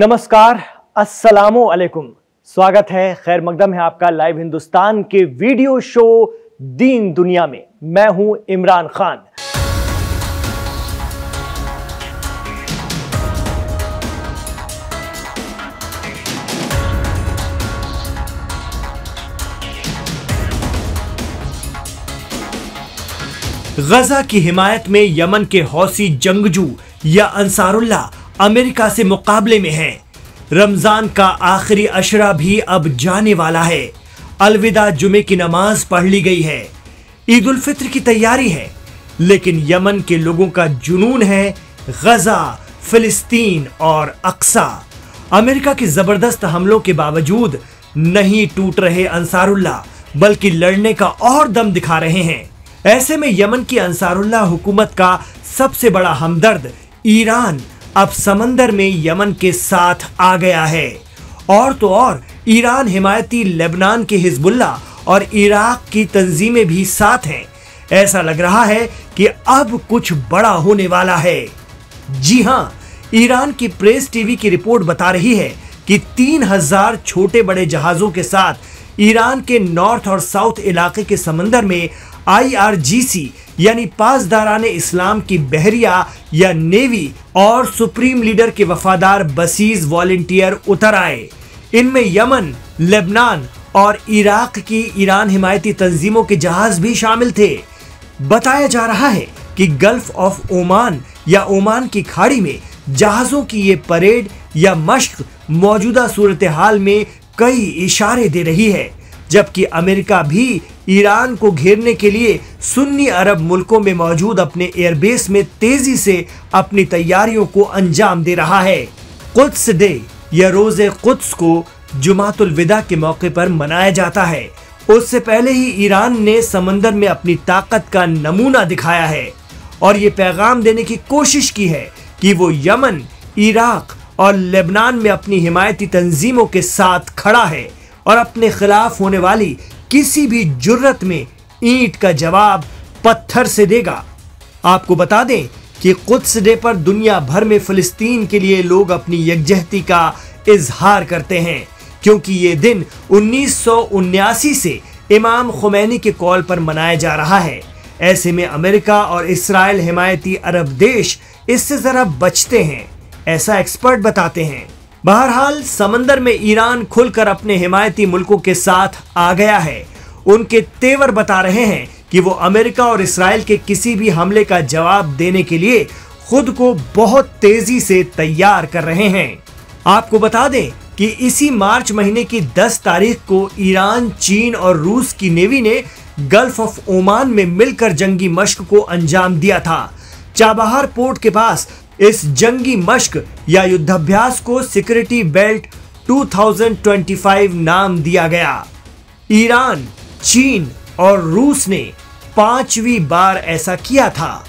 नमस्कार, अस्सलामु अलैकुम। स्वागत है, खैर मकदम है आपका लाइव हिंदुस्तान के वीडियो शो दीन दुनिया में। मैं हूं इमरान खान। गजा की हिमायत में यमन के हौसी जंगजू या अंसारुल्लाह अमेरिका से मुकाबले में हैं। रमजान का आखिरी अशरा भी अब जाने वाला है। अलविदा जुमे की नमाज पढ़ ली गई है। ईद उल फित्र की तैयारी है, लेकिन यमन के लोगों का जुनून है गजा, फिलिस्तीन और अक्सा। अमेरिका के जबरदस्त हमलों के बावजूद नहीं टूट रहे अंसारुल्लाह, बल्कि लड़ने का और दम दिखा रहे हैं। ऐसे में यमन की अंसारुल्लाह हुकूमत का सबसे बड़ा हमदर्द ईरान अब समंदर में यमन के साथ आ गया है। और तो और ईरान हिमायती लेबनान के हिजबुल्लाह और इराक की तंजीमें भी साथ हैं। ऐसा लग रहा है कि अब कुछ बड़ा होने वाला है। जी हां, ईरान की प्रेस टीवी की रिपोर्ट बता रही है कि 3000 छोटे बड़े जहाजों के साथ ईरान के नॉर्थ और साउथ इलाके के समंदर में IRGC यानी पासदाराने इस्लाम की बहरिया या नेवी और सुप्रीम लीडर के वफादार बसीज वॉलंटियर उतर आए। इनमें यमन, लेबनान और इराक की ईरान हिमायती तंजीमों के जहाज भी शामिल थे। बताया जा रहा है कि गल्फ ऑफ ओमान या ओमान की खाड़ी में जहाजों की ये परेड या मश्क मौजूदा सूरत हाल में कई इशारे दे रही है, जबकि अमेरिका भी ईरान को घेरने के लिए सुन्नी अरब मुल्कों में मौजूद अपने एयरबेस में तेजी से अपनी तैयारियों को अंजाम दे रहा है। कुद्स डे या रोज़े कुद्स को जुमातुल विदा के मौके पर मनाया जाता है। उससे पहले ही ईरान ने समंदर में अपनी ताकत का नमूना दिखाया है और ये पैगाम देने की कोशिश की है कि वो यमन, इराक और लेबनान में अपनी हिमायती तंजीमों के साथ खड़ा है और अपने खिलाफ होने वाली किसी भी जुर्रत में ईंट का जवाब पत्थर से देगा। आपको बता दें कि कुद्स डे पर दुनिया भर में फिलिस्तीन के लिए लोग अपनी यकजहती का इजहार करते हैं, क्योंकि ये दिन 1979 से इमाम खुमैनी के कॉल पर मनाया जा रहा है। ऐसे में अमेरिका और इस्राइल हिमायती अरब देश इससे जरा बचते हैं, ऐसा एक्सपर्ट बताते हैं। बहरहाल समंदर में ईरान खुलकर अपने हिमायती मुल्कों के साथ आ गया है। उनके तेवर बता रहे हैं कि वो अमेरिका और इस्राइल के किसी भी हमले का जवाब देने के लिए खुद को बहुत तेजी से तैयार कर रहे हैं। आपको बता दें कि इसी मार्च महीने की 10 तारीख को ईरान, चीन और रूस की नेवी ने गल्फ ऑफ ओमान में मिलकर जंगी मश्क को अंजाम दिया था। चाबहार पोर्ट के पास इस जंगी मश्क या युद्धाभ्यास को सिक्योरिटी बेल्ट 2025 नाम दिया गया। ईरान, चीन और रूस ने 5वीं बार ऐसा किया था।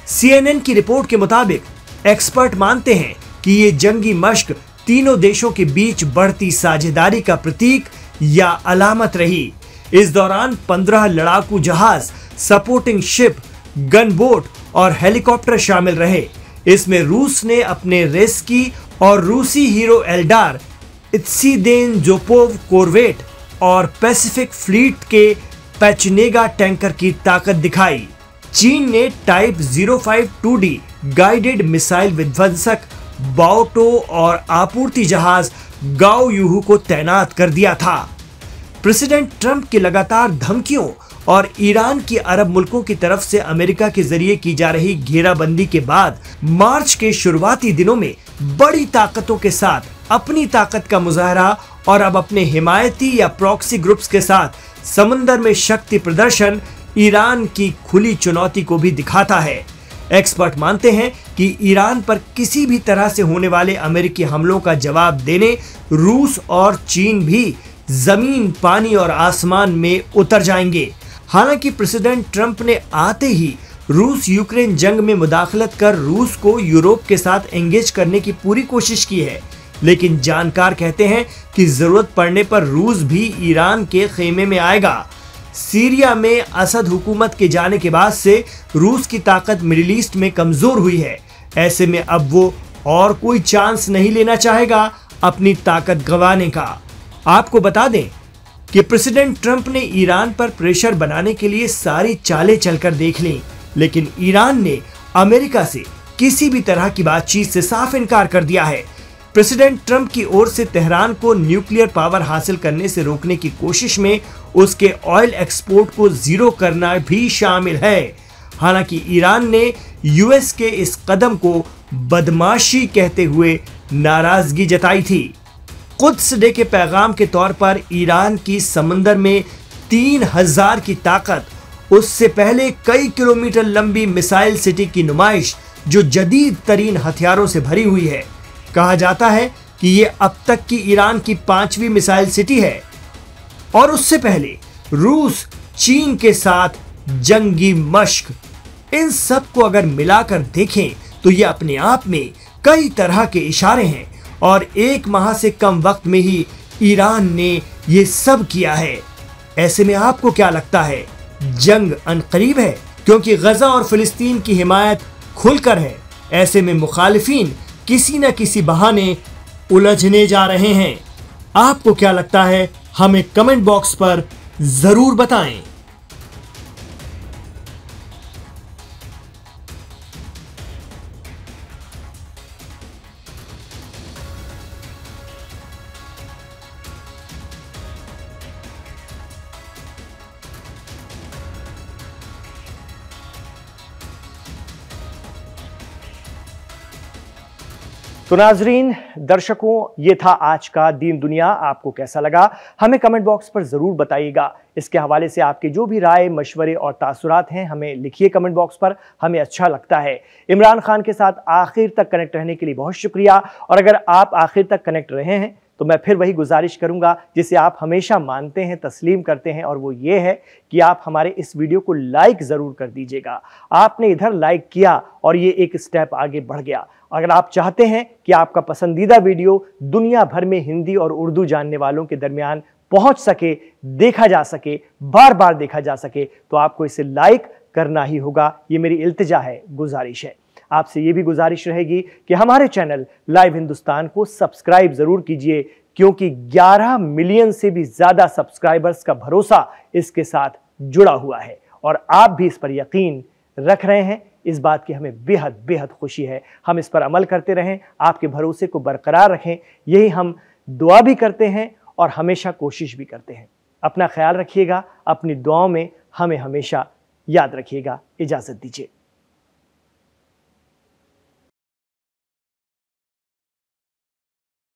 CNN की रिपोर्ट के मुताबिक एक्सपर्ट मानते हैं कि ये जंगी मश्क तीनों देशों के बीच बढ़ती साझेदारी का प्रतीक या अलामत रही। इस दौरान 15 लड़ाकू जहाज, सपोर्टिंग शिप, गन बोट और हेलीकॉप्टर शामिल रहे। इसमें रूस ने अपने रेस्की और रूसी हीरो एल्डार, इत्सीदेनजोपोव कोरवेट और पैसिफिक फ्लीट के पेचनेगा टैंकर की ताकत दिखाई। चीन ने टाइप 052D गाइडेड मिसाइल विध्वंसक बाओटो और आपूर्ति जहाज गाओ यूहू को तैनात कर दिया था। प्रेसिडेंट ट्रंप की लगातार धमकियों और ईरान की अरब मुल्कों की तरफ से अमेरिका के जरिए की जा रही घेराबंदी के बाद मार्च के शुरुआती दिनों में बड़ी ताकतों के साथ अपनी ताकत का मुजाहरा और अब अपने हिमायती या प्रॉक्सी ग्रुप्स के साथ समंदर में शक्ति प्रदर्शन ईरान की खुली चुनौती को भी दिखाता है। एक्सपर्ट मानते हैं कि ईरान पर किसी भी तरह से होने वाले अमेरिकी हमलों का जवाब देने रूस और चीन भी जमीन, पानी और आसमान में उतर जाएंगे। हालांकि प्रेसिडेंट ट्रंप ने आते ही रूस यूक्रेन जंग में मुदाखलत कर रूस को यूरोप के साथ एंगेज करने की पूरी कोशिश की है, लेकिन जानकार कहते हैं कि जरूरत पड़ने पर रूस भी ईरान के खेमे में आएगा। सीरिया में असद हुकूमत के जाने के बाद से रूस की ताकत मिडिल ईस्ट में कमजोर हुई है। ऐसे में अब वो और कोई चांस नहीं लेना चाहेगा अपनी ताकत गंवाने का। आपको बता दें कि प्रेसिडेंट ट्रंप ने ईरान पर प्रेशर बनाने के लिए सारी चालें चलकर देख ली, लेकिन ईरान ने अमेरिका से किसी भी तरह की बातचीत से साफ इनकार कर दिया है। प्रेसिडेंट ट्रंप की ओर से तेहरान को न्यूक्लियर पावर हासिल करने से रोकने की कोशिश में उसके ऑयल एक्सपोर्ट को जीरो करना भी शामिल है। हालांकि ईरान ने यूएस के इस कदम को बदमाशी कहते हुए नाराजगी जताई थी। कुद्स डे के पैगाम के तौर पर ईरान की समंदर में 3000 की ताकत, उससे पहले कई किलोमीटर लंबी मिसाइल सिटी की नुमाइश जो जदीद तरीन हथियारों से भरी हुई है। कहा जाता है कि ये अब तक की ईरान की 5वीं मिसाइल सिटी है और उससे पहले रूस चीन के साथ जंगी मश्क। इन सब को अगर मिलाकर देखें तो ये अपने आप में कई तरह के इशारे हैं और 1 माह से कम वक्त में ही ईरान ने ये सब किया है। ऐसे में आपको क्या लगता है, जंग अनकरीब है? क्योंकि गजा और फिलिस्तीन की हिमायत खुलकर है। ऐसे में मुखालिफिन किसी न किसी बहाने उलझने जा रहे हैं। आपको क्या लगता है, हमें कमेंट बॉक्स पर जरूर बताएं। तो नाजरीन, दर्शकों, ये था आज का दीन दुनिया। आपको कैसा लगा हमें कमेंट बॉक्स पर ज़रूर बताइएगा। इसके हवाले से आपके जो भी राय, मशवरे और तासुरात हैं हमें लिखिए कमेंट बॉक्स पर, हमें अच्छा लगता है। इमरान खान के साथ आखिर तक कनेक्ट रहने के लिए बहुत शुक्रिया। और अगर आप आखिर तक कनेक्ट रहे हैं तो मैं फिर वही गुजारिश करूंगा जिसे आप हमेशा मानते हैं, तस्लीम करते हैं, और वो ये है कि आप हमारे इस वीडियो को लाइक ज़रूर कर दीजिएगा। आपने इधर लाइक किया और ये एक स्टेप आगे बढ़ गया। अगर आप चाहते हैं कि आपका पसंदीदा वीडियो दुनिया भर में हिंदी और उर्दू जानने वालों के दरमियान पहुंच सके, देखा जा सके, बार बार देखा जा सके, तो आपको इसे लाइक करना ही होगा। ये मेरी इल्तिजा है, गुजारिश है। आपसे ये भी गुजारिश रहेगी कि हमारे चैनल लाइव हिंदुस्तान को सब्सक्राइब जरूर कीजिए, क्योंकि 11 मिलियन से भी ज्यादा सब्सक्राइबर्स का भरोसा इसके साथ जुड़ा हुआ है और आप भी इस पर यकीन रख रहे हैं। इस बात की हमें बेहद बेहद खुशी है। हम इस पर अमल करते रहें, आपके भरोसे को बरकरार रखें, यही हम दुआ भी करते हैं और हमेशा कोशिश भी करते हैं। अपना ख्याल रखिएगा, अपनी दुआओं में हमें हमेशा याद रखिएगा। इजाज़त दीजिए।